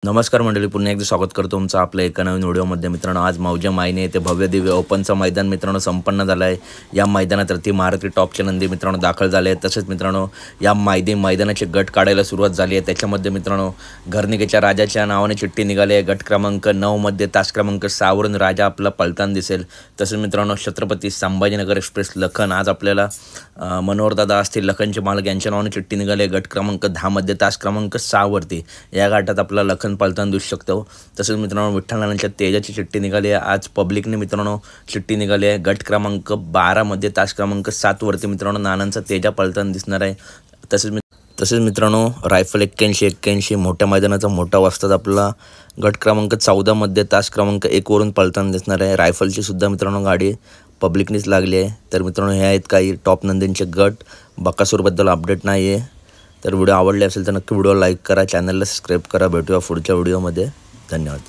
नमस्कार मंडळी, पुन्हा एकदा स्वागत करतो तुमचं आपल्या एका नवीन व्हिडिओमध्ये. मित्रांनो, आज मौजा मायने येथे भव्य दिव्य ओपनचं मैदान मित्रांनो संपन्न झालं आहे. या मैदानात रती महारथी टॉपचे नंदी मित्रांनो दाखल झाले आहेत. तसेच मित्रांनो या मैदानाचे गट काढायला सुरुवात झाली आहे. त्याच्यामध्ये मित्रांनो घरनिकेच्या राजाच्या नावाने चिठ्ठी निघाली आहे. गट क्रमांक 9 मध्ये तास क्रमांक 6 वरून राजा आपला पलताना दिसेल. तसेच मित्रांनो छत्रपती संभाजीनगर एक्सप्रेस लखन आज आपल्याला मनोहरदादा असतील लखनचे मालक यांच्या नावाने चिठ्ठी निघाली आहे. गट क्रमांक 10 मध्ये तास क्रमांक 6 वरती या घाटात आपला लखन पलताना दिसू शकतो. तसेच मित्रांनो विठ्ठलनानांच्या तेजाची चिठ्ठी निघाली आहे. आज पब्लिकने मित्रांनो चिठ्ठी निघाली आहे. गट क्रमांक 12 मध्ये तास क्रमांक 7 वरती मित्रांनो नानांचा तेजा पलताना दिसणार आहे. तसेच मित्रांनो रायफल 81 मोठ्या मैदानाचा मोठा वाजतात आपला गट क्रमांक 14 मध्ये तास क्रमांक 1 वरून पलताना दिसणार आहे. रायफलची सुद्धा मित्रांनो गाडी पब्लिकनीच लागली आहे. तर मित्रांनो हे आहेत काही टॉप नंदींचे गट. बकासूरबद्दल अपडेट नाही आहे. तर व्हिडिओ आवडले असेल तर नक्की व्हिडिओ लाईक करा, चॅनलला सबस्क्राईब करा. भेटूया पुढच्या व्हिडिओमध्ये. धन्यवाद.